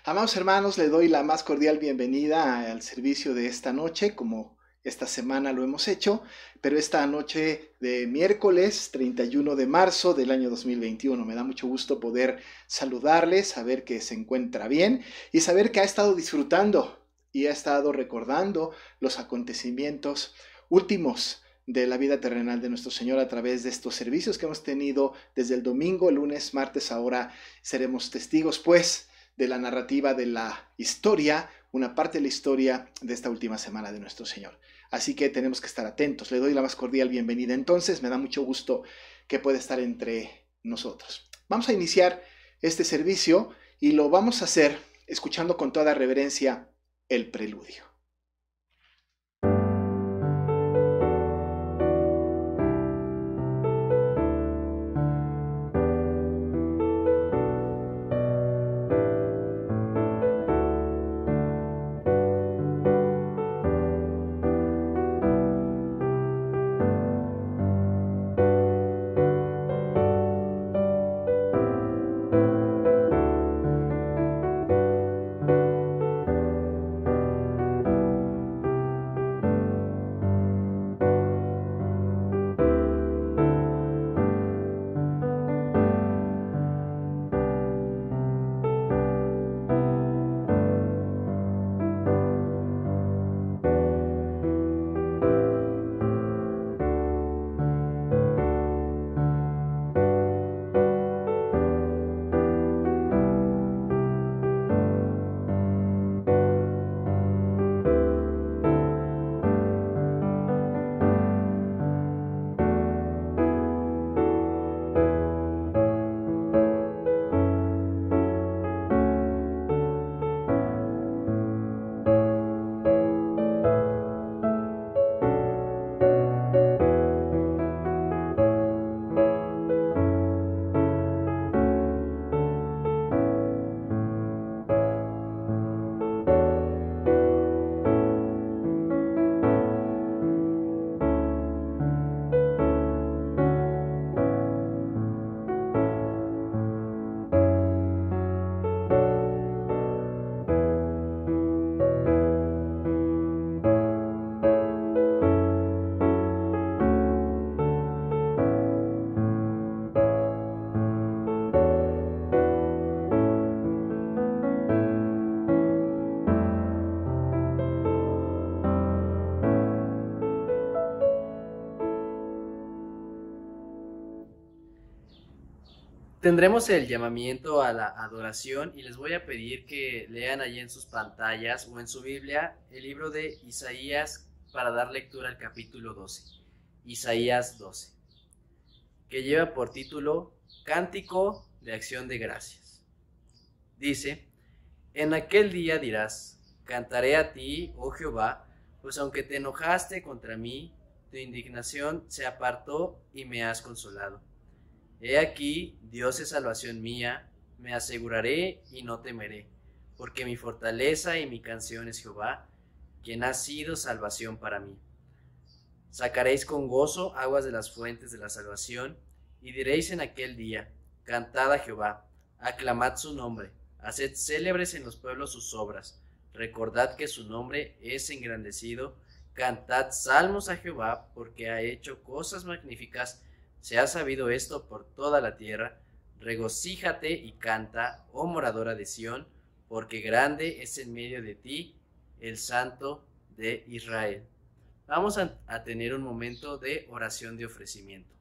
Amados hermanos, le doy la más cordial bienvenida al servicio de esta noche, como esta semana lo hemos hecho, pero esta noche de miércoles 31 de marzo del año 2021. Me da mucho gusto poder saludarles, saber que se encuentra bien y saber que ha estado disfrutando y ha estado recordando los acontecimientos últimos de la vida terrenal de nuestro Señor a través de estos servicios que hemos tenido desde el domingo, lunes, martes. Ahora seremos testigos, pues, de la narrativa de la historia, una parte de la historia de esta última semana de nuestro Señor. Así que tenemos que estar atentos. Le doy la más cordial bienvenida. Entonces, me da mucho gusto que pueda estar entre nosotros. Vamos a iniciar este servicio y lo vamos a hacer escuchando con toda reverencia el preludio. Tendremos el llamamiento a la adoración y les voy a pedir que lean allí en sus pantallas o en su Biblia el libro de Isaías para dar lectura al capítulo 12, Isaías 12, que lleva por título Cántico de Acción de Gracias. Dice: En aquel día dirás, cantaré a ti, oh Jehová, pues aunque te enojaste contra mí, tu indignación se apartó y me has consolado. He aquí, Dios es salvación mía, me aseguraré y no temeré, porque mi fortaleza y mi canción es Jehová, quien ha sido salvación para mí. Sacaréis con gozo aguas de las fuentes de la salvación, y diréis en aquel día, cantad a Jehová, aclamad su nombre, haced célebres en los pueblos sus obras, recordad que su nombre es engrandecido, cantad salmos a Jehová, porque ha hecho cosas magníficas. Se ha sabido esto por toda la tierra. Regocíjate y canta, oh moradora de Sión, porque grande es en medio de ti el Santo de Israel. Vamos a tener un momento de oración de ofrecimiento.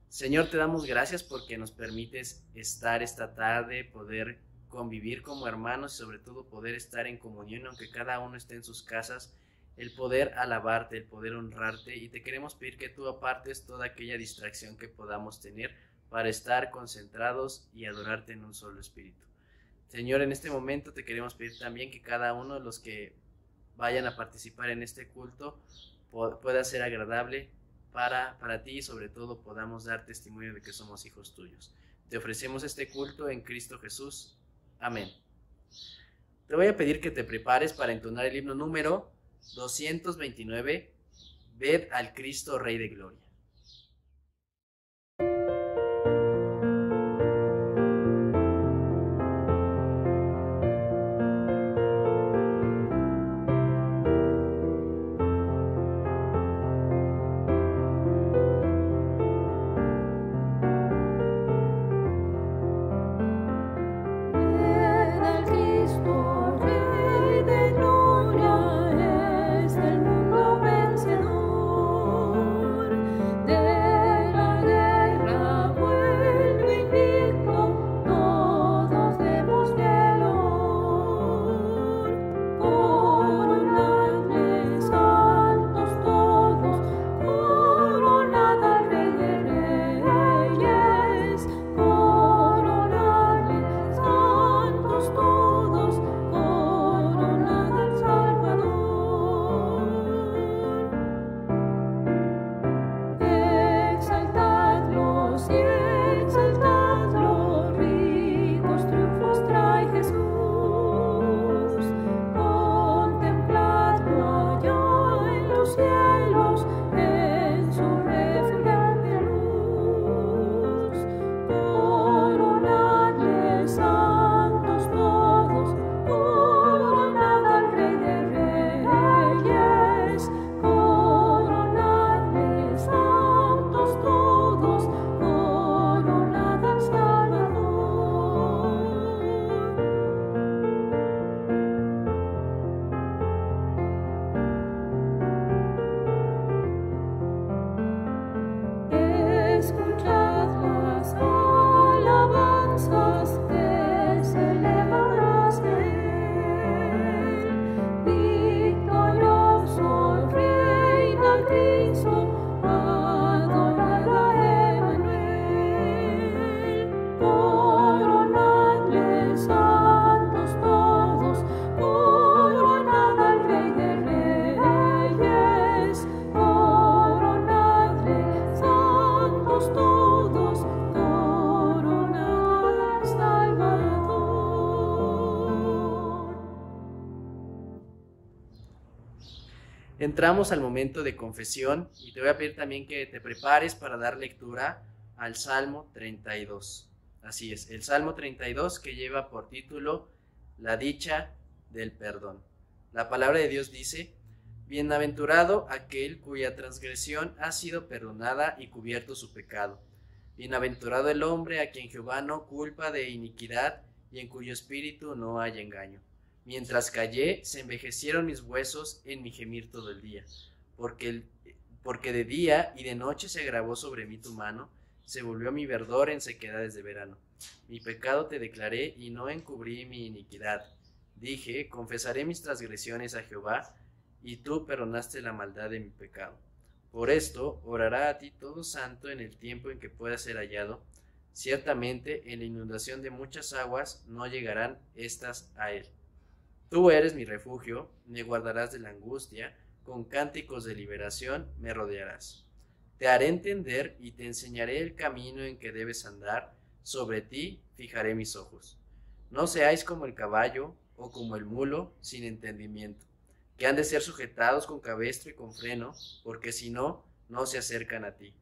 Señor, te damos gracias porque nos permites estar esta tarde, poder convivir como hermanos y sobre todo poder estar en comunión, aunque cada uno esté en sus casas, el poder alabarte, el poder honrarte, y te queremos pedir que tú apartes toda aquella distracción que podamos tener para estar concentrados y adorarte en un solo espíritu. Señor, en este momento te queremos pedir también que cada uno de los que vayan a participar en este culto pueda ser agradable para ti y sobre todo podamos dar testimonio de que somos hijos tuyos. Te ofrecemos este culto en Cristo Jesús. Amén. Te voy a pedir que te prepares para entonar el himno número 229, Ved al Cristo Rey de Gloria. Entramos al momento de confesión y te voy a pedir también que te prepares para dar lectura al Salmo 32. Así es, el Salmo 32 que lleva por título La dicha del perdón. La palabra de Dios dice: Bienaventurado aquel cuya transgresión ha sido perdonada y cubierto su pecado. Bienaventurado el hombre a quien Jehová no culpa de iniquidad y en cuyo espíritu no hay engaño. Mientras callé, se envejecieron mis huesos en mi gemir todo el día, porque de día y de noche se agravó sobre mí tu mano, se volvió mi verdor en sequedades de verano. Mi pecado te declaré y no encubrí mi iniquidad. Dije, confesaré mis transgresiones a Jehová, y tú perdonaste la maldad de mi pecado. Por esto, orará a ti todo santo en el tiempo en que pueda ser hallado. Ciertamente, en la inundación de muchas aguas no llegarán estas a él. Tú eres mi refugio, me guardarás de la angustia, con cánticos de liberación me rodearás. Te haré entender y te enseñaré el camino en que debes andar, sobre ti fijaré mis ojos. No seáis como el caballo o como el mulo sin entendimiento, que han de ser sujetados con cabestro y con freno, porque si no, no se acercan a ti.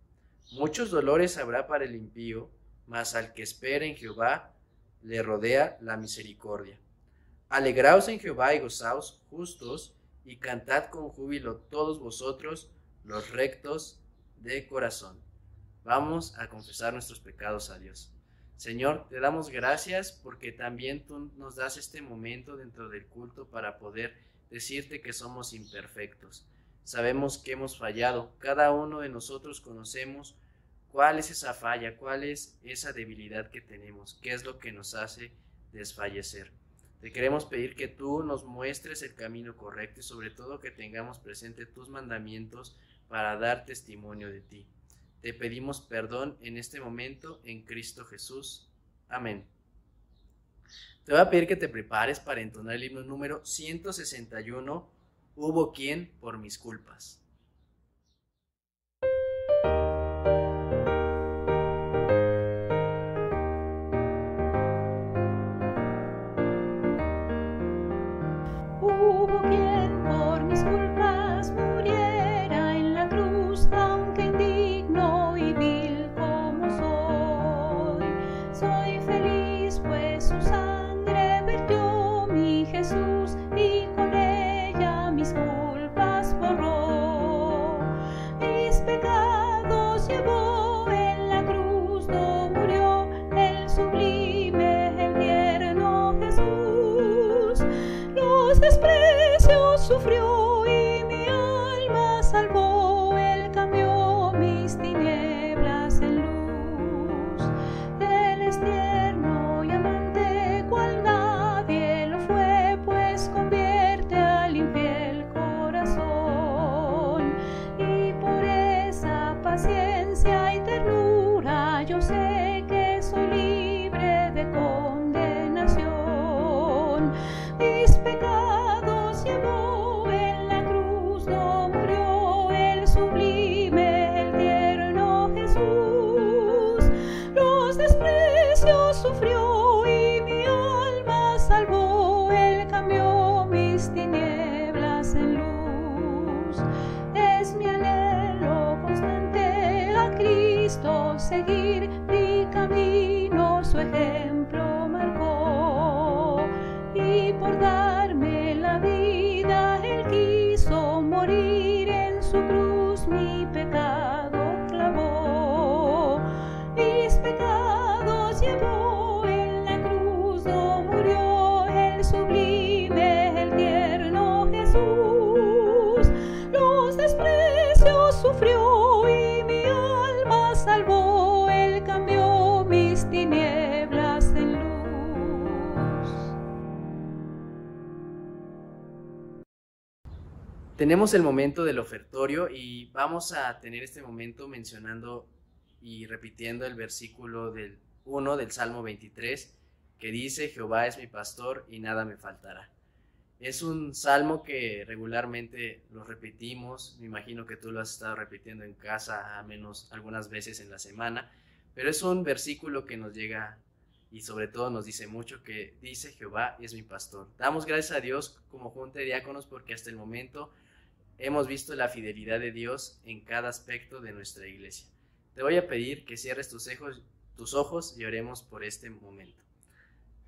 Muchos dolores habrá para el impío, mas al que espera en Jehová le rodea la misericordia. Alegraos en Jehová y gozaos justos, y cantad con júbilo todos vosotros los rectos de corazón. Vamos a confesar nuestros pecados a Dios. Señor, te damos gracias porque también tú nos das este momento dentro del culto para poder decirte que somos imperfectos. Sabemos que hemos fallado. Cada uno de nosotros conocemos cuál es esa falla, cuál es esa debilidad que tenemos, qué es lo que nos hace desfallecer. Te queremos pedir que tú nos muestres el camino correcto y sobre todo que tengamos presente tus mandamientos para dar testimonio de ti. Te pedimos perdón en este momento en Cristo Jesús. Amén. Te voy a pedir que te prepares para entonar el himno número 161, Hubo quien por mis culpas. Hubo quien por mis culpas muriera en la cruz, aunque indigno y vil como soy. Soy feliz pues su sangre vertió mi Jesús y con ella mis culpas borró. Mis pecados llevó en la cruz, no murió el sublime, el tierno Jesús. Los desprecios sufrió y mi alma salvó, Él cambió mis tinieblas en luz. Él es tierno y amante cual nadie lo fue, pues convierte al infiel corazón. Y por esa paciencia y ternura yo sé que soy libre de condenación. Mis pecados llevó en la cruz, no murió el sublime, el tierno Jesús. Los desprecios sufrió y mi alma salvó, Él cambió mis tinieblas en luz. Es mi anhelo constante a Cristo seguir, mi camino su ejemplo marcó. Y por darme la vida Él quiso morir, en su cruz mi pecado clavó. Mis pecados llevó en la cruz, no murió el sublime, el tierno Jesús. Los desprecios sufrió y mi alma salvó, Él cambió mis tinieblas en luz. Tenemos el momento del ofertorio y vamos a tener este momento mencionando y repitiendo el versículo del 1 del Salmo 23 que dice: Jehová es mi pastor y nada me faltará. Es un salmo que regularmente lo repetimos, me imagino que tú lo has estado repitiendo en casa al menos algunas veces en la semana, pero es un versículo que nos llega y sobre todo nos dice mucho, que dice: Jehová es mi pastor. Damos gracias a Dios como junta de diáconos porque hasta el momento hemos visto la fidelidad de Dios en cada aspecto de nuestra iglesia. Te voy a pedir que cierres tus ojos y oremos por este momento.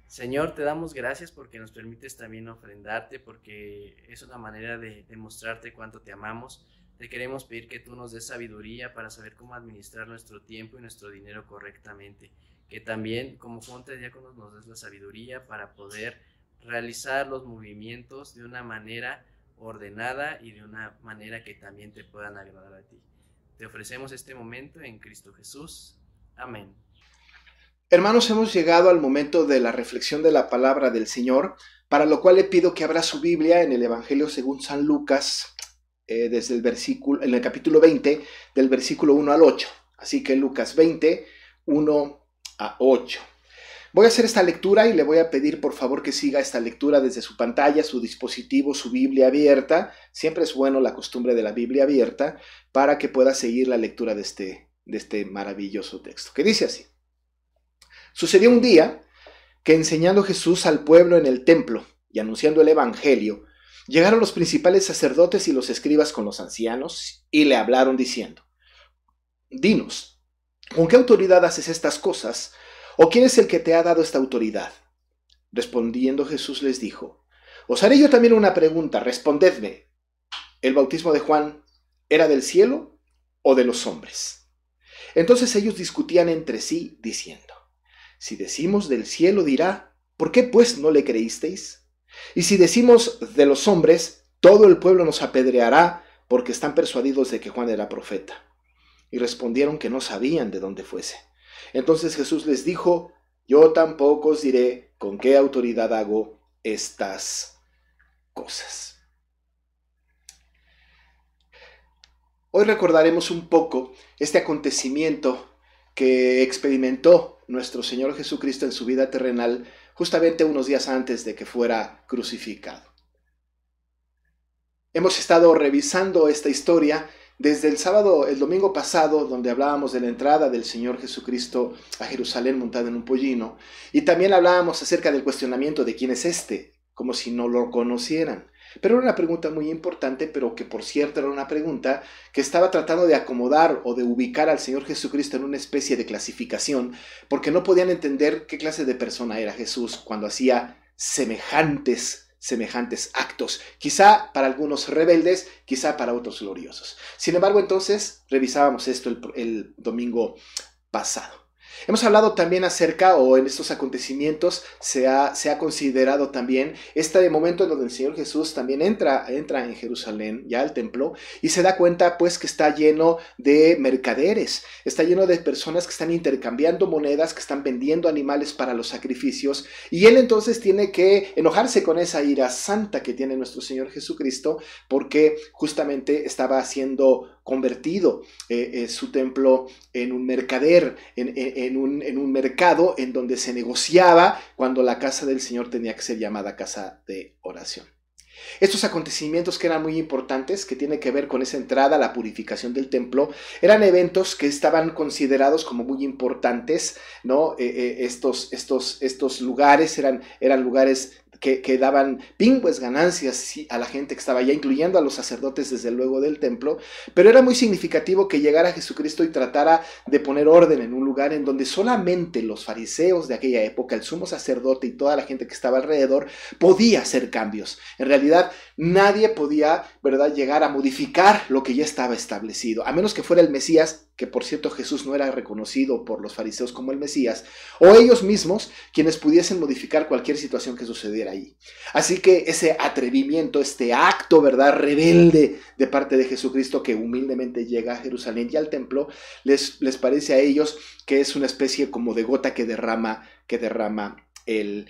Señor, te damos gracias porque nos permites también ofrendarte, porque es una manera de demostrarte cuánto te amamos. Te queremos pedir que tú nos des sabiduría para saber cómo administrar nuestro tiempo y nuestro dinero correctamente. Que también, como junta de diáconos, nos des la sabiduría para poder realizar los movimientos de una manera ordenada y de una manera que también te puedan agradar a ti. Te ofrecemos este momento en Cristo Jesús. Amén. Hermanos, hemos llegado al momento de la reflexión de la palabra del Señor, para lo cual le pido que abra su Biblia en el Evangelio según San Lucas, desde en el capítulo 20, del versículo 1 al 8. Así que Lucas 20, 1 a 8. Voy a hacer esta lectura y le voy a pedir por favor que siga esta lectura desde su pantalla, su dispositivo, su Biblia abierta. Siempre es bueno la costumbre de la Biblia abierta para que pueda seguir la lectura de este maravilloso texto, que dice así. Sucedió un día que enseñando Jesús al pueblo en el templo y anunciando el evangelio, llegaron los principales sacerdotes y los escribas con los ancianos y le hablaron diciendo: Dinos, ¿con qué autoridad haces estas cosas? ¿O quién es el que te ha dado esta autoridad? Respondiendo Jesús les dijo: Os haré yo también una pregunta, respondedme. ¿El bautismo de Juan era del cielo o de los hombres? Entonces ellos discutían entre sí diciendo: Si decimos del cielo, dirá, ¿por qué pues no le creísteis? Y si decimos de los hombres, todo el pueblo nos apedreará, porque están persuadidos de que Juan era profeta. Y respondieron que no sabían de dónde fuese. Entonces Jesús les dijo: Yo tampoco os diré con qué autoridad hago estas cosas. Hoy recordaremos un poco este acontecimiento que experimentó nuestro Señor Jesucristo en su vida terrenal justamente unos días antes de que fuera crucificado. Hemos estado revisando esta historia desde el domingo pasado, donde hablábamos de la entrada del Señor Jesucristo a Jerusalén montado en un pollino, y también hablábamos acerca del cuestionamiento de quién es este, como si no lo conocieran. Pero era una pregunta muy importante, pero que por cierto era una pregunta que estaba tratando de acomodar o de ubicar al Señor Jesucristo en una especie de clasificación, porque no podían entender qué clase de persona era Jesús cuando hacía semejantes actos, quizá para algunos rebeldes, quizá para otros gloriosos. Sin embargo, entonces revisábamos esto el domingo pasado. Hemos hablado también acerca, o en estos acontecimientos se ha considerado también este momento en donde el Señor Jesús también entra en Jerusalén, ya al templo, y se da cuenta pues que está lleno de mercaderes, está lleno de personas que están intercambiando monedas, que están vendiendo animales para los sacrificios, y él entonces tiene que enojarse con esa ira santa que tiene nuestro Señor Jesucristo, porque justamente estaba siendo convertido su templo en un mercader, en un mercado en donde se negociaba cuando la casa del Señor tenía que ser llamada casa de oración. Estos acontecimientos que eran muy importantes, que tienen que ver con esa entrada, la purificación del templo, eran eventos que estaban considerados como muy importantes, ¿no? Estos lugares eran lugares que daban pingües ganancias a la gente que estaba allá, incluyendo a los sacerdotes desde luego del templo, pero era muy significativo que llegara Jesucristo y tratara de poner orden en un lugar en donde solamente los fariseos de aquella época, el sumo sacerdote y toda la gente que estaba alrededor, podía hacer cambios. En realidad nadie podía, ¿verdad?, llegar a modificar lo que ya estaba establecido, a menos que fuera el Mesías, que por cierto Jesús no era reconocido por los fariseos como el Mesías, o ellos mismos quienes pudiesen modificar cualquier situación que sucediera ahí. Así que ese atrevimiento, este acto, ¿verdad?, rebelde de parte de Jesucristo, que humildemente llega a Jerusalén y al templo, les parece a ellos que es una especie como de gota que derrama el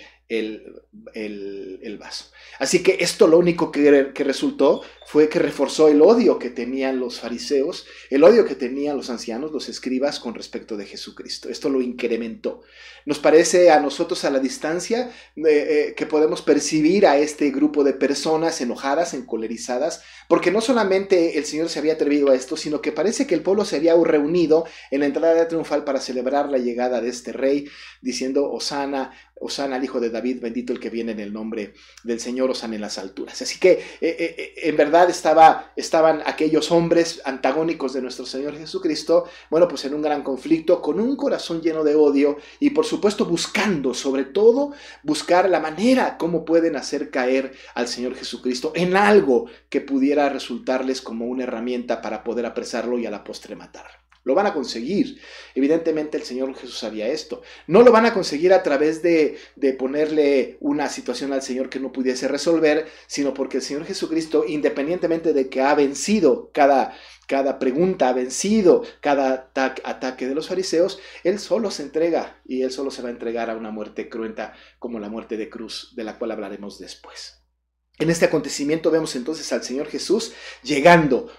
vaso. Así que esto lo único que resultó fue que reforzó el odio que tenían los fariseos, el odio que tenían los ancianos, los escribas con respecto de Jesucristo. Esto lo incrementó. Nos parece a nosotros a la distancia que podemos percibir a este grupo de personas enojadas, encolerizadas, porque no solamente el Señor se había atrevido a esto, sino que parece que el pueblo se había reunido en la entrada triunfal para celebrar la llegada de este rey, diciendo: Hosana, Hosana al hijo de David. David, bendito el que viene en el nombre del Señor, hosana en las alturas. Así que en verdad estaban aquellos hombres antagónicos de nuestro Señor Jesucristo, bueno, pues en un gran conflicto, con un corazón lleno de odio y por supuesto buscando, sobre todo, buscar la manera como pueden hacer caer al Señor Jesucristo en algo que pudiera resultarles como una herramienta para poder apresarlo y a la postre matarlo. Lo van a conseguir. Evidentemente el Señor Jesús sabía esto. No lo van a conseguir a través de ponerle una situación al Señor que no pudiese resolver, sino porque el Señor Jesucristo, independientemente de que ha vencido cada pregunta, ha vencido cada ataque de los fariseos, Él solo se entrega y Él solo se va a entregar a una muerte cruenta como la muerte de cruz, de la cual hablaremos después. En este acontecimiento vemos entonces al Señor Jesús llegando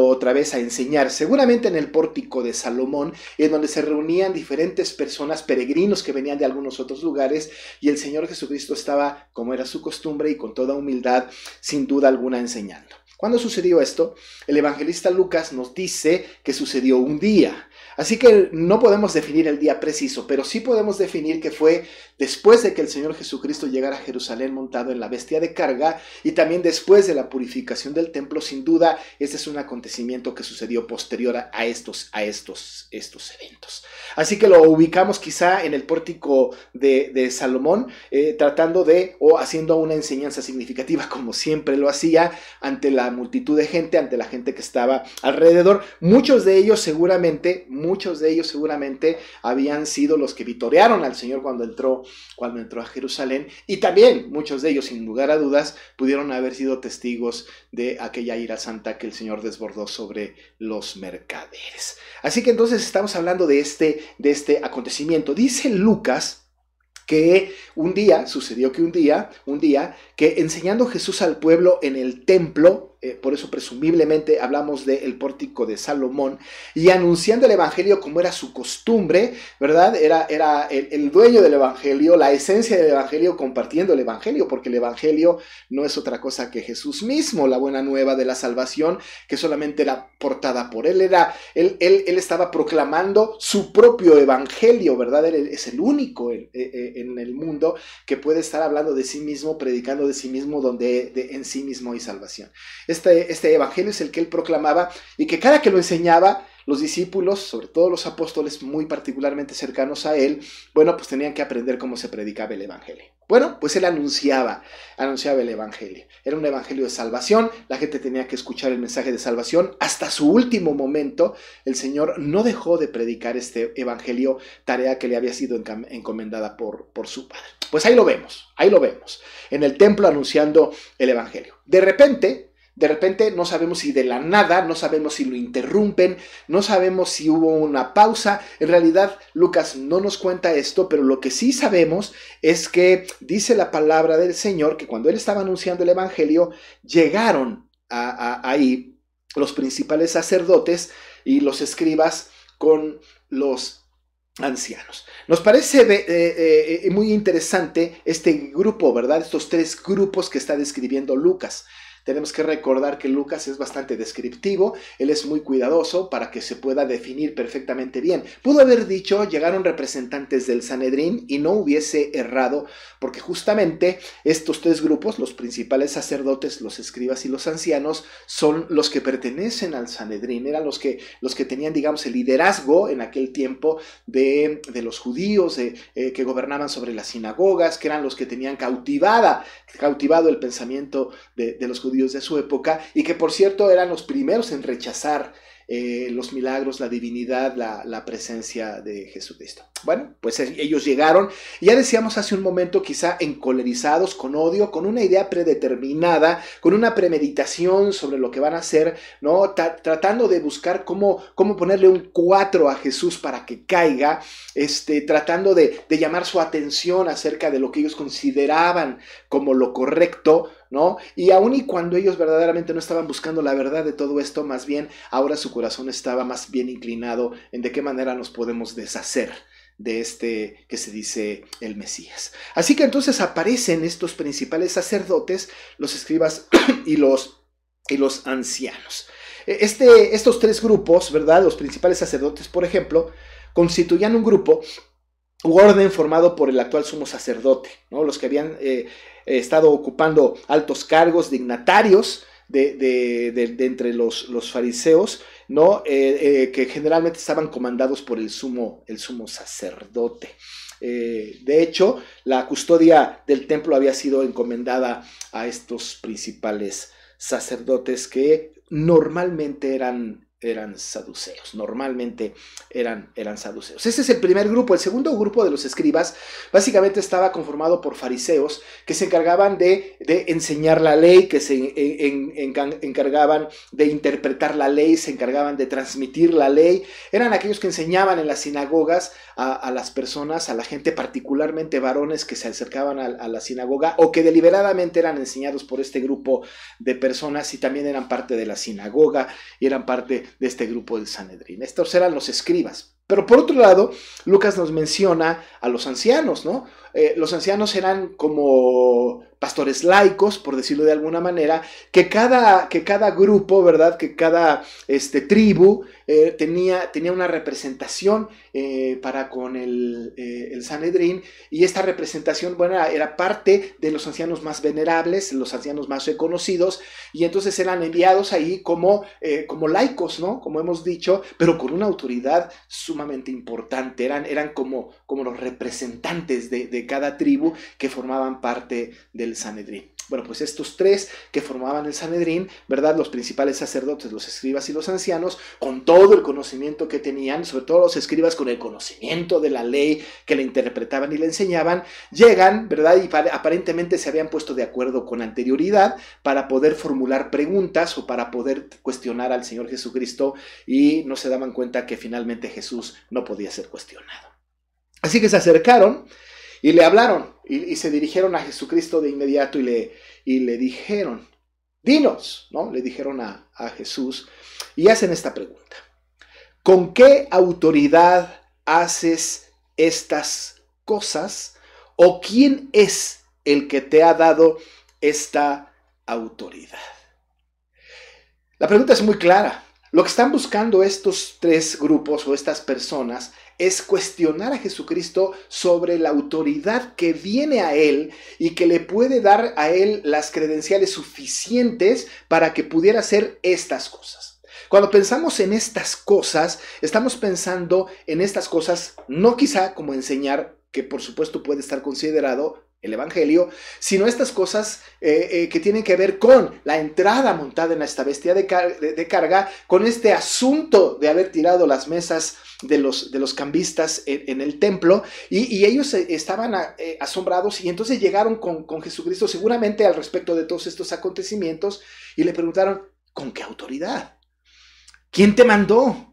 otra vez a enseñar, seguramente en el pórtico de Salomón, en donde se reunían diferentes personas, peregrinos que venían de algunos otros lugares, y el Señor Jesucristo estaba, como era su costumbre, y con toda humildad, sin duda alguna, enseñando. ¿Cuándo sucedió esto? El evangelista Lucas nos dice que sucedió un día. Así que no podemos definir el día preciso, pero sí podemos definir que fue después de que el Señor Jesucristo llegara a Jerusalén montado en la bestia de carga y también después de la purificación del templo. Sin duda, este es un acontecimiento que sucedió posterior a estos eventos. Así que lo ubicamos quizá en el pórtico de Salomón, tratando de o haciendo una enseñanza significativa como siempre lo hacía ante la multitud de gente, ante la gente que estaba alrededor. Muchos de ellos seguramente habían sido los que vitorearon al Señor cuando entró a Jerusalén, y también muchos de ellos, sin lugar a dudas, pudieron haber sido testigos de aquella ira santa que el Señor desbordó sobre los mercaderes. Así que entonces estamos hablando de este acontecimiento. Dice Lucas que sucedió un día que enseñando Jesús al pueblo en el templo, por eso presumiblemente hablamos del pórtico de Salomón, y anunciando el evangelio como era su costumbre, ¿verdad? Era el dueño del evangelio, la esencia del evangelio, compartiendo el evangelio, porque el evangelio no es otra cosa que Jesús mismo, la buena nueva de la salvación, que solamente era portada por él. Él estaba proclamando su propio evangelio, ¿verdad? Él es el único en el mundo que puede estar hablando de sí mismo, predicando de sí mismo, donde en sí mismo hay salvación. Este evangelio es el que él proclamaba, y que cada que lo enseñaba, los discípulos, sobre todo los apóstoles muy particularmente cercanos a él, bueno, pues tenían que aprender cómo se predicaba el evangelio. Bueno, pues él anunciaba el evangelio. Era un evangelio de salvación, la gente tenía que escuchar el mensaje de salvación. Hasta su último momento, el Señor no dejó de predicar este evangelio, tarea que le había sido encomendada por su Padre. Pues ahí lo vemos, en el templo anunciando el evangelio. De repente, no sabemos si de la nada, no sabemos si lo interrumpen, no sabemos si hubo una pausa. En realidad, Lucas no nos cuenta esto, pero lo que sí sabemos es que dice la palabra del Señor que cuando él estaba anunciando el evangelio, llegaron ahí los principales sacerdotes y los escribas con los ancianos. Nos parece muy interesante este grupo, ¿verdad? Estos tres grupos que está describiendo Lucas. Tenemos que recordar que Lucas es bastante descriptivo, él es muy cuidadoso para que se pueda definir perfectamente bien. Pudo haber dicho, llegaron representantes del Sanedrín, y no hubiese errado, porque justamente estos tres grupos, los principales sacerdotes, los escribas y los ancianos, son los que pertenecen al Sanedrín, eran los que tenían, digamos, el liderazgo en aquel tiempo de los judíos, que gobernaban sobre las sinagogas, que eran los que tenían cautivado el pensamiento de los judíos de su época, y que por cierto eran los primeros en rechazar los milagros, la divinidad, la presencia de Jesucristo. Bueno, pues ellos llegaron, y ya decíamos hace un momento, quizá encolerizados, con odio, con una idea predeterminada, con una premeditación sobre lo que van a hacer, ¿no? Tratando de buscar cómo ponerle un 4 a Jesús para que caiga, tratando de llamar su atención acerca de lo que ellos consideraban como lo correcto, ¿no? Y aun y cuando ellos verdaderamente no estaban buscando la verdad de todo esto, más bien ahora su corazón estaba más bien inclinado en de qué manera nos podemos deshacer de este que se dice el Mesías. Así que entonces aparecen estos principales sacerdotes, los escribas y los ancianos. Estos tres grupos, ¿verdad? Los principales sacerdotes, por ejemplo, constituían un grupo u orden formado por el actual sumo sacerdote, ¿no? Los que habían estado ocupando altos cargos dignatarios de entre los fariseos, ¿no? Que generalmente estaban comandados por el sumo sacerdote. De hecho, la custodia del templo había sido encomendada a estos principales sacerdotes que normalmente eran saduceos, saduceos. Ese es el primer grupo. El segundo grupo de los escribas básicamente estaba conformado por fariseos que se encargaban de enseñar la ley, que se encargaban de interpretar la ley, se encargaban de transmitir la ley. Eran aquellos que enseñaban en las sinagogas a las personas, a la gente, particularmente varones que se acercaban a la sinagoga o que deliberadamente eran enseñados por este grupo de personas y también eran parte de la sinagoga y eran parte de este grupo del Sanedrín. Estos eran los escribas. Pero por otro lado, Lucas nos menciona a los ancianos, ¿no? Los ancianos eran como pastores laicos, por decirlo de alguna manera, que cada grupo, ¿verdad? Que cada tribu tenía una representación para con el Sanedrín, y esta representación, bueno, era parte de los ancianos más venerables, los ancianos más reconocidos, y entonces eran enviados ahí como laicos, ¿no? Como hemos dicho, pero con una autoridad sumamente importante. Eran como los representantes de cada tribu que formaban parte del Sanedrín. Bueno, pues estos tres que formaban el Sanedrín, ¿verdad? Los principales sacerdotes, los escribas y los ancianos, con todo el conocimiento que tenían, sobre todo los escribas con el conocimiento de la ley que le interpretaban y le enseñaban, llegan, ¿verdad? Y aparentemente se habían puesto de acuerdo con anterioridad para poder formular preguntas o para poder cuestionar al Señor Jesucristo, y no se daban cuenta que finalmente Jesús no podía ser cuestionado. Así que se acercaron y le hablaron y se dirigieron a Jesucristo de inmediato y le dijeron, dinos, ¿no? Le dijeron a Jesús y hacen esta pregunta: ¿con qué autoridad haces estas cosas? ¿O quién es el que te ha dado esta autoridad? La pregunta es muy clara. Lo que están buscando estos tres grupos o estas personas es cuestionar a Jesucristo sobre la autoridad que viene a él y que le puede dar a él las credenciales suficientes para que pudiera hacer estas cosas. Cuando pensamos en estas cosas, estamos pensando en estas cosas no quizá como enseñar, que por supuesto puede estar considerado el Evangelio, sino estas cosas que tienen que ver con la entrada montada en esta bestia de carga, con este asunto de haber tirado las mesas de los cambistas en el templo, y ellos estaban asombrados, y entonces llegaron con Jesucristo seguramente al respecto de todos estos acontecimientos y le preguntaron: ¿con qué autoridad? ¿Quién te mandó?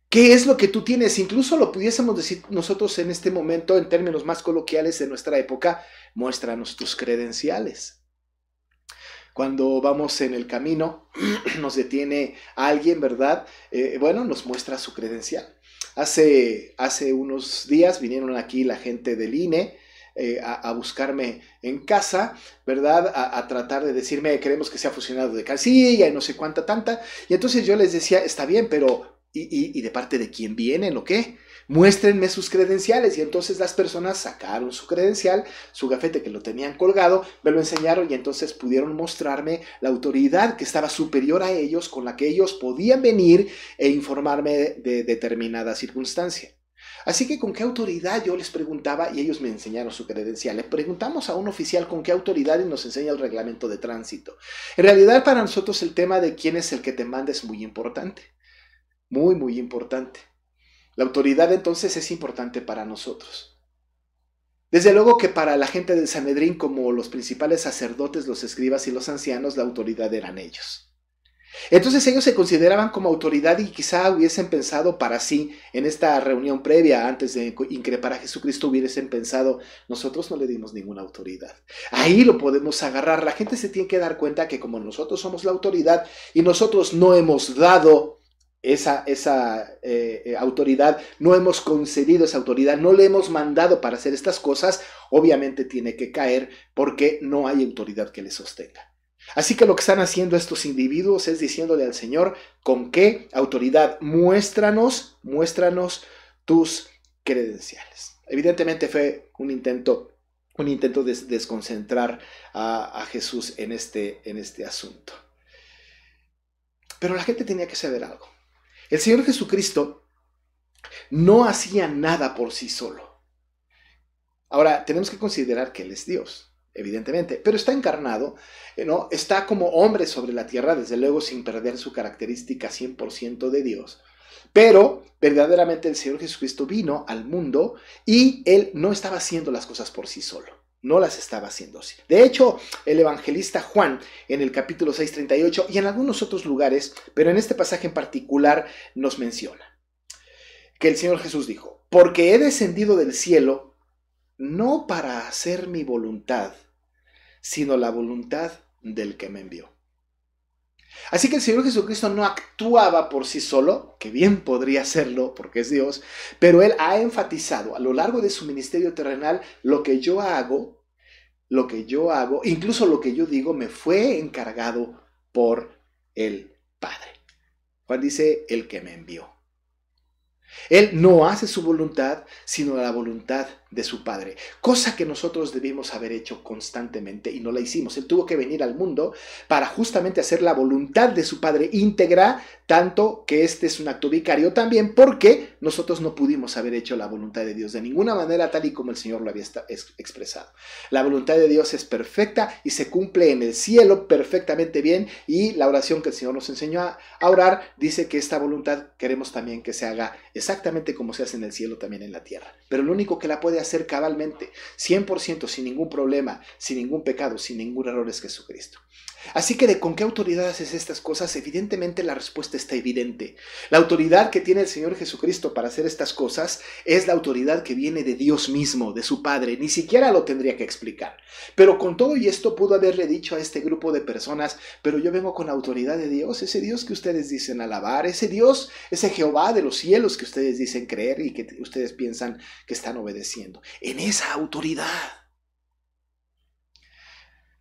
¿Qué es lo que tú tienes? Incluso lo pudiésemos decir nosotros en este momento en términos más coloquiales de nuestra época: muéstranos tus credenciales. Cuando vamos en el camino, nos detiene alguien, ¿verdad? Bueno, nos muestra su credencial. Hace unos días vinieron aquí la gente del INE a buscarme en casa, ¿verdad? A tratar de decirme: queremos que sea funcionario de casilla y no sé cuánta tanta. Y entonces yo les decía: está bien, pero ¿y de parte de quién vienen o qué? Muéstrenme sus credenciales. Y entonces las personas sacaron su credencial, su gafete que lo tenían colgado, me lo enseñaron, y entonces pudieron mostrarme la autoridad que estaba superior a ellos, con la que ellos podían venir e informarme de determinada circunstancia. Así que ¿con qué autoridad? Yo les preguntaba y ellos me enseñaron su credencial. Le preguntamos a un oficial con qué autoridad y nos enseña el reglamento de tránsito. En realidad, para nosotros el tema de quién es el que te manda es muy importante. Muy, muy importante. La autoridad entonces es importante para nosotros. Desde luego que para la gente del Sanedrín, como los principales sacerdotes, los escribas y los ancianos, la autoridad eran ellos. Entonces ellos se consideraban como autoridad, y quizá hubiesen pensado para sí, en esta reunión previa, antes de increpar a Jesucristo, hubiesen pensado: nosotros no le dimos ninguna autoridad. Ahí lo podemos agarrar. La gente se tiene que dar cuenta que como nosotros somos la autoridad y nosotros no hemos dado esa autoridad, no hemos concedido esa autoridad, no le hemos mandado para hacer estas cosas, obviamente tiene que caer, porque no hay autoridad que le sostenga. Así que lo que están haciendo estos individuos es diciéndole al Señor: ¿con qué autoridad? Muéstranos tus credenciales. Evidentemente fue un intento de desconcentrar a Jesús en este asunto. Pero la gente tenía que saber algo. El Señor Jesucristo no hacía nada por sí solo. Ahora, tenemos que considerar que Él es Dios, evidentemente, pero está encarnado, ¿no? Está como hombre sobre la tierra, desde luego sin perder su característica 100% de Dios. Pero verdaderamente el Señor Jesucristo vino al mundo y Él no estaba haciendo las cosas por sí solo. No las estaba haciendo así. De hecho, el evangelista Juan, en el capítulo 6:38 y en algunos otros lugares, pero en este pasaje en particular, nos menciona que el Señor Jesús dijo: porque he descendido del cielo no para hacer mi voluntad, sino la voluntad del que me envió. Así que el Señor Jesucristo no actuaba por sí solo, que bien podría hacerlo porque es Dios, pero Él ha enfatizado a lo largo de su ministerio terrenal: lo que yo hago, incluso lo que yo digo, me fue encargado por el Padre. Juan dice: el que me envió. Él no hace su voluntad, sino la voluntad de su Padre, cosa que nosotros debimos haber hecho constantemente y no la hicimos. Él tuvo que venir al mundo para justamente hacer la voluntad de su Padre íntegra, tanto que este es un acto vicario también, porque nosotros no pudimos haber hecho la voluntad de Dios de ninguna manera tal y como el Señor lo había expresado. La voluntad de Dios es perfecta y se cumple en el cielo perfectamente bien, y la oración que el Señor nos enseñó a orar dice que esta voluntad queremos también que se haga exactamente como se hace en el cielo, también en la tierra. Pero lo único que la puede hacer cabalmente, 100%, sin ningún problema, sin ningún pecado, sin ningún error, es Jesucristo. Así que, ¿con qué autoridad haces estas cosas? Evidentemente la respuesta está evidente. La autoridad que tiene el Señor Jesucristo para hacer estas cosas es la autoridad que viene de Dios mismo, de su Padre. Ni siquiera lo tendría que explicar. Pero con todo y esto pudo haberle dicho a este grupo de personas: pero yo vengo con la autoridad de Dios, ese Dios que ustedes dicen alabar, ese Dios, ese Jehová de los cielos que ustedes dicen creer y que ustedes piensan que están obedeciendo. En esa autoridad.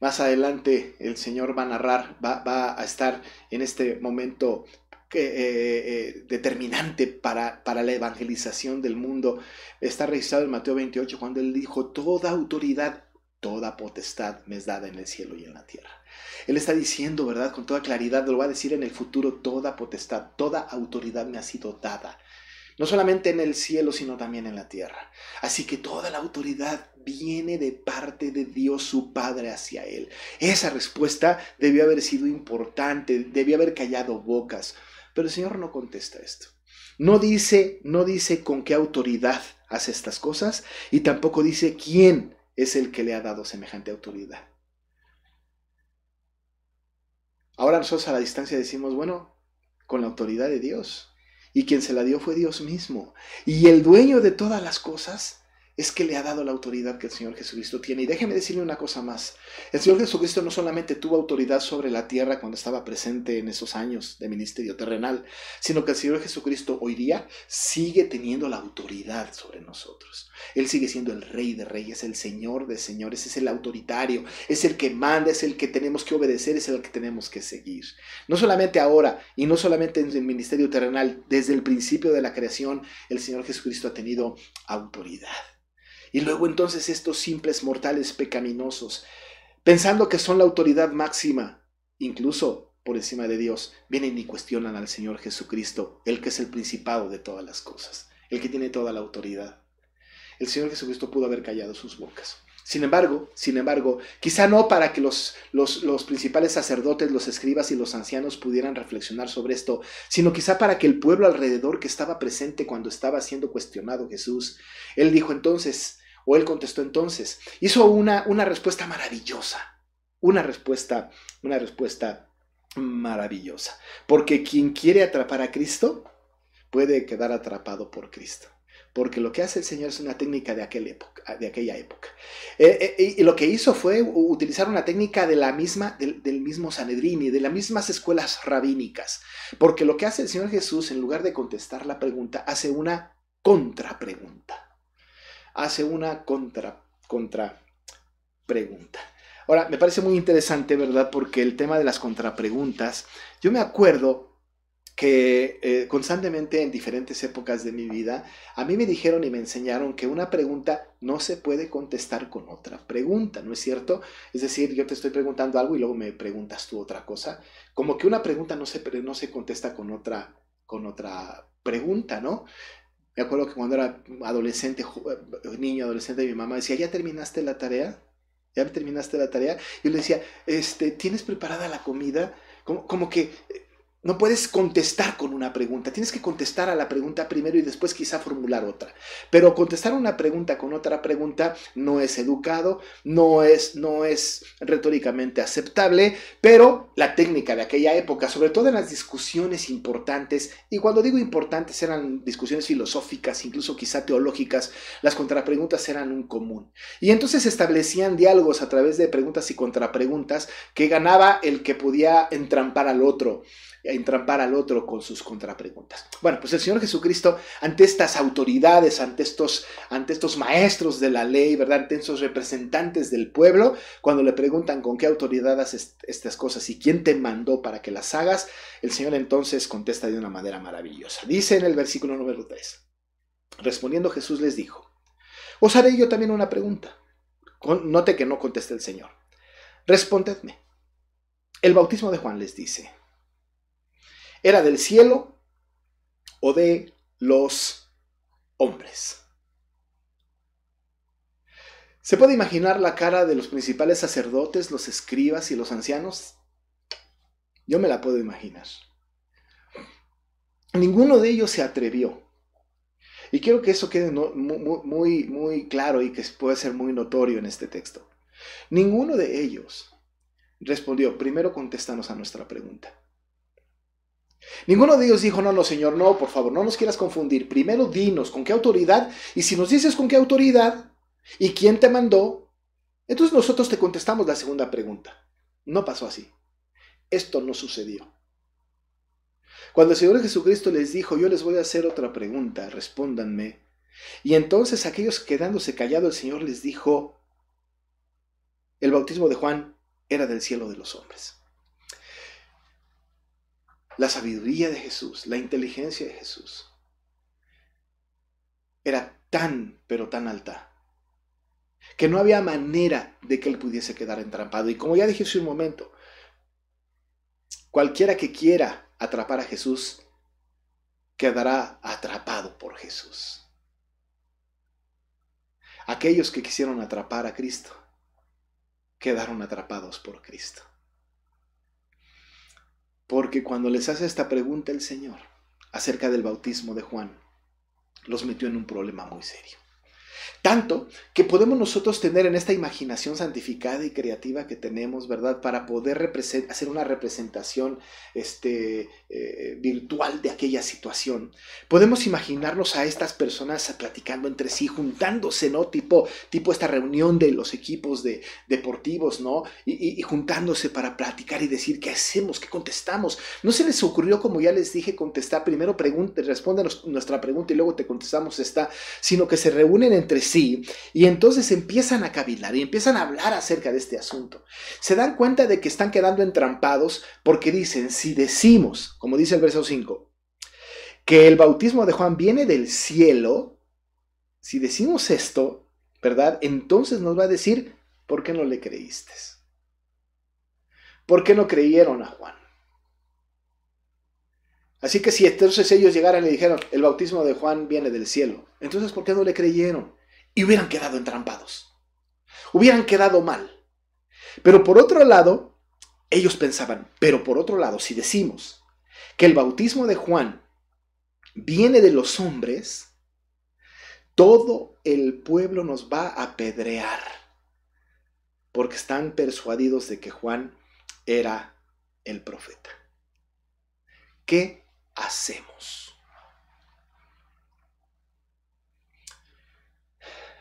Más adelante el Señor va a narrar, va a estar en este momento determinante para la evangelización del mundo. Está registrado en Mateo 28 cuando Él dijo: toda autoridad, toda potestad me es dada en el cielo y en la tierra. Él está diciendo, ¿verdad?, con toda claridad, lo va a decir en el futuro: toda potestad, toda autoridad me ha sido dada. No solamente en el cielo, sino también en la tierra. Así que toda la autoridad viene de parte de Dios su Padre hacia Él. Esa respuesta debió haber sido importante, debió haber callado bocas. Pero el Señor no contesta esto. No dice con qué autoridad hace estas cosas, y tampoco dice quién es el que le ha dado semejante autoridad. Ahora nosotros a la distancia decimos: bueno, con la autoridad de Dios. Y quien se la dio fue Dios mismo. Y el dueño de todas las cosas es que le ha dado la autoridad que el Señor Jesucristo tiene. Y déjeme decirle una cosa más. El Señor Jesucristo no solamente tuvo autoridad sobre la tierra cuando estaba presente en esos años de ministerio terrenal, sino que el Señor Jesucristo hoy día sigue teniendo la autoridad sobre nosotros. Él sigue siendo el Rey de Reyes, el Señor de Señores, es el autoritario, es el que manda, es el que tenemos que obedecer, es el que tenemos que seguir. No solamente ahora y no solamente en el ministerio terrenal, desde el principio de la creación, el Señor Jesucristo ha tenido autoridad. Y luego entonces estos simples mortales pecaminosos, pensando que son la autoridad máxima, incluso por encima de Dios, vienen y cuestionan al Señor Jesucristo, el que es el principado de todas las cosas, el que tiene toda la autoridad. El Señor Jesucristo pudo haber callado sus bocas. Sin embargo, quizá no para que los principales sacerdotes, los escribas y los ancianos pudieran reflexionar sobre esto, sino quizá para que el pueblo alrededor que estaba presente cuando estaba siendo cuestionado Jesús, Él dijo entonces, o Él contestó entonces, hizo una respuesta maravillosa, una respuesta maravillosa, porque quien quiere atrapar a Cristo puede quedar atrapado por Cristo. Porque lo que hace el Señor es una técnica de aquella época. Y lo que hizo fue utilizar una técnica del mismo Sanedrín y de las mismas escuelas rabínicas. Porque lo que hace el Señor Jesús, en lugar de contestar la pregunta, hace una contrapregunta. Hace una contrapregunta. Ahora, me parece muy interesante, ¿verdad? Porque el tema de las contrapreguntas, yo me acuerdo que constantemente en diferentes épocas de mi vida, a mí me dijeron y me enseñaron que una pregunta no se puede contestar con otra pregunta, ¿no es cierto? Es decir, yo te estoy preguntando algo y luego me preguntas tú otra cosa. Como que una pregunta no se contesta con otra pregunta, ¿no? Me acuerdo que cuando era adolescente, niño, adolescente, mi mamá decía, ¿ya terminaste la tarea? ¿Ya terminaste la tarea? Y yo le decía, ¿tienes preparada la comida? Como que no puedes contestar con una pregunta, tienes que contestar a la pregunta primero y después quizá formular otra. Pero contestar una pregunta con otra pregunta no es educado, no es retóricamente aceptable, pero la técnica de aquella época, sobre todo en las discusiones importantes, y cuando digo importantes eran discusiones filosóficas, incluso quizá teológicas, las contrapreguntas eran un común. Y entonces se establecían diálogos a través de preguntas y contrapreguntas que ganaba el que podía entrampar al otro con sus contrapreguntas. Bueno, pues el Señor Jesucristo, ante estas autoridades, ante estos maestros de la ley, ¿verdad? Ante estos representantes del pueblo, cuando le preguntan con qué autoridad haces estas cosas y quién te mandó para que las hagas, el Señor entonces contesta de una manera maravillosa. Dice en el versículo número 3, respondiendo Jesús les dijo, os haré yo también una pregunta. Note que no contesta el Señor. Respondedme. El bautismo de Juan les dice, ¿era del cielo o de los hombres? ¿Se puede imaginar la cara de los principales sacerdotes, los escribas y los ancianos? Yo me la puedo imaginar. Ninguno de ellos se atrevió. Y quiero que eso quede muy claro y que puede ser muy notorio en este texto. Ninguno de ellos respondió, primero contéstanos a nuestra pregunta. Ninguno de ellos dijo, no, Señor, no, por favor, no nos quieras confundir. Primero dinos con qué autoridad, y si nos dices con qué autoridad y quién te mandó, entonces nosotros te contestamos la segunda pregunta. No pasó así. Esto no sucedió. Cuando el Señor Jesucristo les dijo, yo les voy a hacer otra pregunta, respóndanme. Y entonces aquellos quedándose callados, el Señor les dijo, el bautismo de Juan era del cielo de los hombres. La sabiduría de Jesús, la inteligencia de Jesús, era tan, pero tan alta, que no había manera de que él pudiese quedar entrampado. Y como ya dije hace un momento, cualquiera que quiera atrapar a Jesús, quedará atrapado por Jesús. Aquellos que quisieron atrapar a Cristo, quedaron atrapados por Cristo. Porque cuando les hace esta pregunta el Señor acerca del bautismo de Juan, los metió en un problema muy serio. Tanto que podemos nosotros tener en esta imaginación santificada y creativa que tenemos, ¿verdad? Para poder hacer una representación virtual de aquella situación. Podemos imaginarnos a estas personas platicando entre sí, juntándose, ¿no? Tipo esta reunión de los equipos deportivos, ¿no? Y juntándose para platicar y decir, ¿qué hacemos? ¿Qué contestamos? No se les ocurrió, como ya les dije, contestar primero respóndenos nuestra pregunta y luego te contestamos esta, sino que se reúnen entre sí y entonces empiezan a cavilar y empiezan a hablar acerca de este asunto. Se dan cuenta de que están quedando entrampados porque dicen, si decimos, como dice el verso 5, que el bautismo de Juan viene del cielo, si decimos esto, ¿verdad? Entonces nos va a decir, ¿por qué no le creíste? ¿Por qué no creyeron a Juan? Así que si entonces ellos llegaran y le dijeron, el bautismo de Juan viene del cielo, entonces ¿por qué no le creyeron? Y hubieran quedado entrampados. Hubieran quedado mal. Pero por otro lado, ellos pensaban, pero por otro lado, si decimos que el bautismo de Juan viene de los hombres, todo el pueblo nos va a apedrear, porque están persuadidos de que Juan era el profeta. ¿Qué hacemos?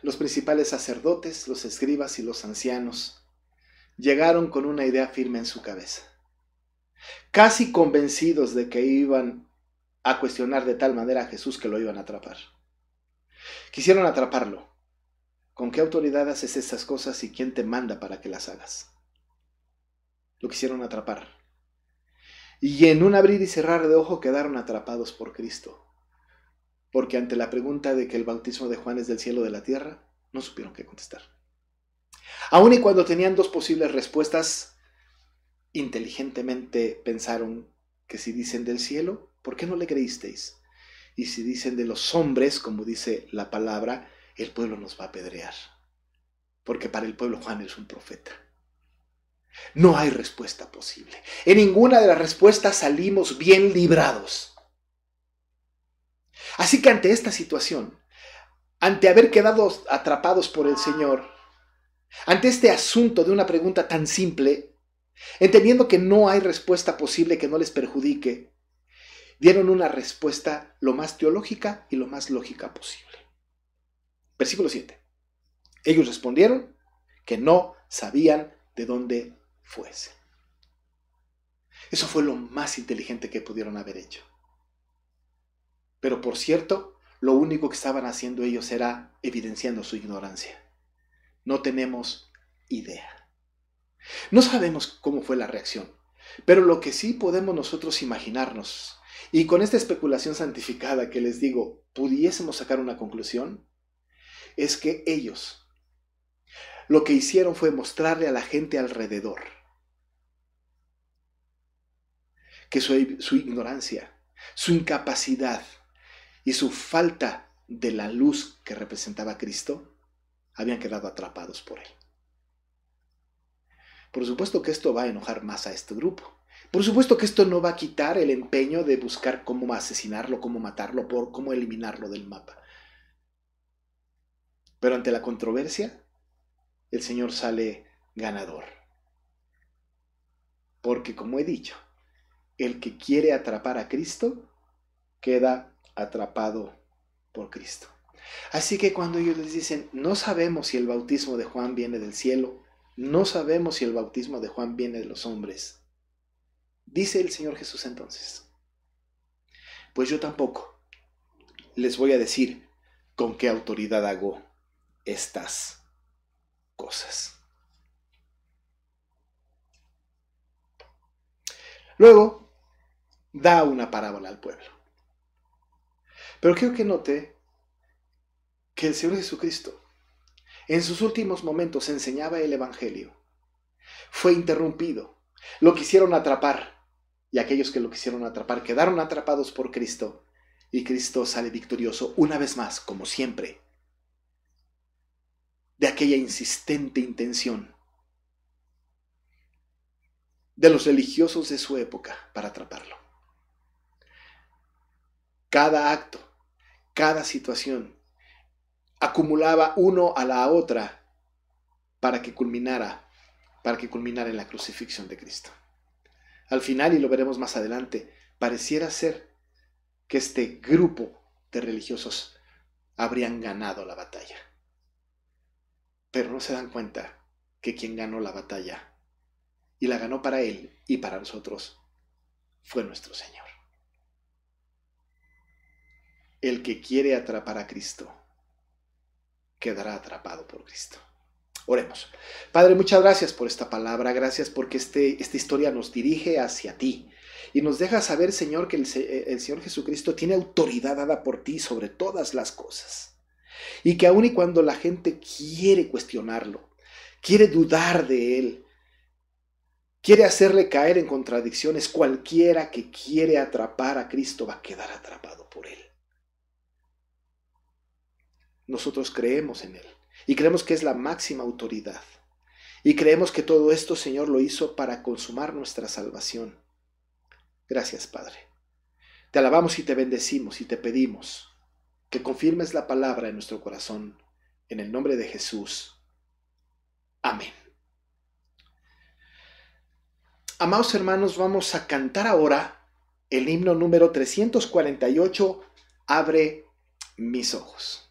Los principales sacerdotes, los escribas y los ancianos llegaron con una idea firme en su cabeza, casi convencidos de que iban a cuestionar de tal manera a Jesús que lo iban a atrapar. Quisieron atraparlo. ¿Con qué autoridad haces estas cosas y quién te manda para que las hagas? Lo quisieron atrapar. Y en un abrir y cerrar de ojo quedaron atrapados por Cristo. Porque ante la pregunta de que el bautismo de Juan es del cielo o de la tierra, no supieron qué contestar. Aun y cuando tenían dos posibles respuestas, inteligentemente pensaron que si dicen del cielo, ¿por qué no le creísteis? Y si dicen de los hombres, como dice la palabra, el pueblo nos va a apedrear. Porque para el pueblo Juan es un profeta. No hay respuesta posible. En ninguna de las respuestas salimos bien librados. Así que ante esta situación, ante haber quedado atrapados por el Señor, ante este asunto de una pregunta tan simple, entendiendo que no hay respuesta posible que no les perjudique, dieron una respuesta lo más teológica y lo más lógica posible. Versículo 7. Ellos respondieron que no sabían de dónde fuese. Eso fue lo más inteligente que pudieron haber hecho. Pero por cierto, lo único que estaban haciendo ellos era evidenciando su ignorancia. No tenemos idea. No sabemos cómo fue la reacción, pero lo que sí podemos nosotros imaginarnos, y con esta especulación santificada que les digo, pudiésemos sacar una conclusión, es que ellos lo que hicieron fue mostrarle a la gente alrededor que su ignorancia, su incapacidad y su falta de la luz que representaba Cristo habían quedado atrapados por él. Por supuesto que esto va a enojar más a este grupo. Por supuesto que esto no va a quitar el empeño de buscar cómo asesinarlo, cómo matarlo, cómo eliminarlo del mapa. Pero ante la controversia, el Señor sale ganador. Porque, como he dicho, el que quiere atrapar a Cristo, queda atrapado por Cristo. Así que cuando ellos les dicen, no sabemos si el bautismo de Juan viene del cielo, no sabemos si el bautismo de Juan viene de los hombres, dice el Señor Jesús entonces, pues yo tampoco les voy a decir con qué autoridad hago estas cosas. Luego, da una parábola al pueblo. Pero quiero que note que el Señor Jesucristo, en sus últimos momentos, enseñaba el Evangelio. Fue interrumpido. Lo quisieron atrapar. Y aquellos que lo quisieron atrapar quedaron atrapados por Cristo. Y Cristo sale victorioso una vez más, como siempre, de aquella insistente intención de los religiosos de su época para atraparlo. Cada acto, cada situación, acumulaba uno a la otra para que culminara en la crucifixión de Cristo. Al final, y lo veremos más adelante, pareciera ser que este grupo de religiosos habrían ganado la batalla. Pero no se dan cuenta que quien ganó la batalla, y la ganó para él y para nosotros, fue nuestro Señor. El que quiere atrapar a Cristo, quedará atrapado por Cristo. Oremos. Padre, muchas gracias por esta palabra, gracias porque esta historia nos dirige hacia ti y nos deja saber, Señor, que el Señor Jesucristo tiene autoridad dada por ti sobre todas las cosas y que aun y cuando la gente quiere cuestionarlo, quiere dudar de él, quiere hacerle caer en contradicciones, cualquiera que quiere atrapar a Cristo va a quedar atrapado por él. Nosotros creemos en él. Y creemos que es la máxima autoridad. Y creemos que todo esto, Señor, lo hizo para consumar nuestra salvación. Gracias, Padre. Te alabamos y te bendecimos y te pedimos que confirmes la palabra en nuestro corazón. En el nombre de Jesús. Amén. Amados hermanos, vamos a cantar ahora el himno número 348, Abre mis ojos.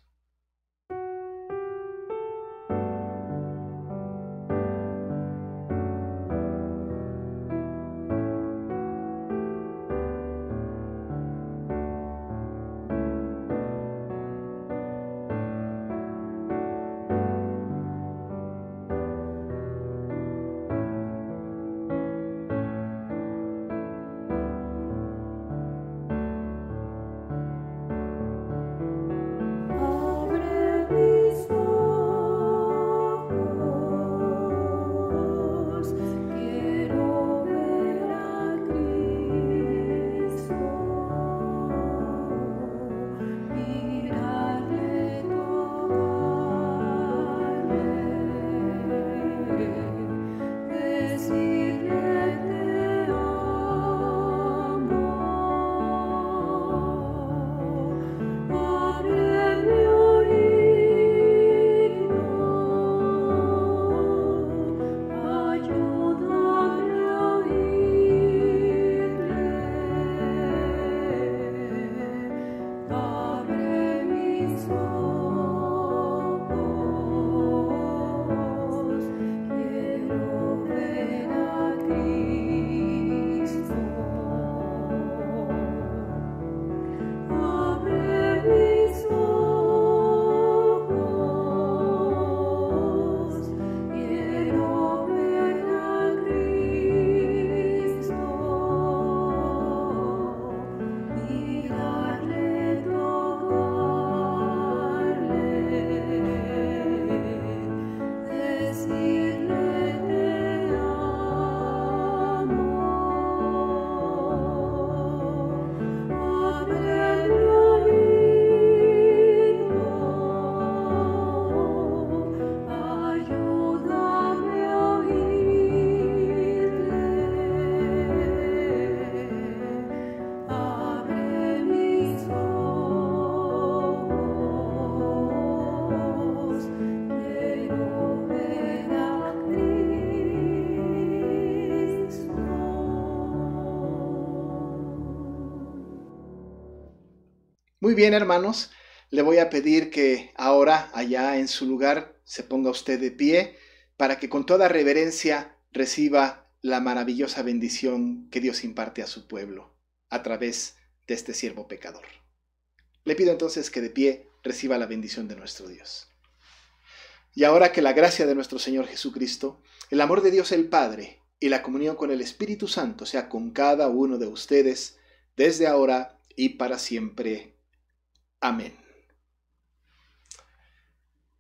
Muy bien, hermanos, le voy a pedir que ahora, allá en su lugar, se ponga usted de pie para que con toda reverencia reciba la maravillosa bendición que Dios imparte a su pueblo a través de este siervo pecador. Le pido entonces que de pie reciba la bendición de nuestro Dios. Y ahora que la gracia de nuestro Señor Jesucristo, el amor de Dios el Padre y la comunión con el Espíritu Santo sea con cada uno de ustedes desde ahora y para siempre. Amén.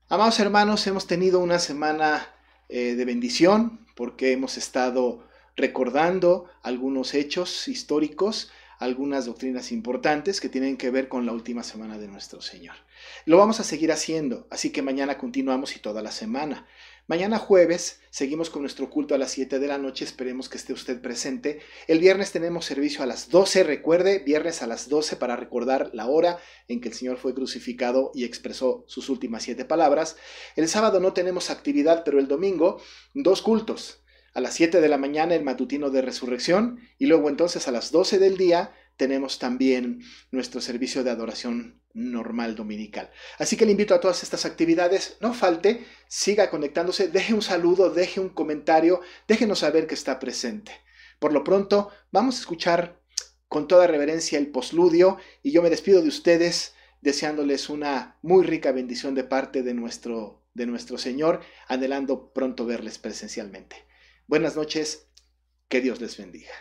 Amados hermanos, hemos tenido una semana de bendición porque hemos estado recordando algunos hechos históricos, algunas doctrinas importantes que tienen que ver con la última semana de nuestro Señor. Lo vamos a seguir haciendo, así que mañana continuamos y toda la semana. Mañana jueves seguimos con nuestro culto a las 7 de la noche, esperemos que esté usted presente. El viernes tenemos servicio a las 12, recuerde, viernes a las 12 para recordar la hora en que el Señor fue crucificado y expresó sus últimas 7 palabras. El sábado no tenemos actividad, pero el domingo 2 cultos. A las 7 de la mañana el matutino de resurrección y luego entonces a las 12 del día tenemos también nuestro servicio de adoración normal dominical. Así que le invito a todas estas actividades, no falte, siga conectándose, deje un saludo, deje un comentario, déjenos saber que está presente. Por lo pronto, vamos a escuchar con toda reverencia el postludio y yo me despido de ustedes deseándoles una muy rica bendición de parte de nuestro Señor, anhelando pronto verles presencialmente. Buenas noches, que Dios les bendiga.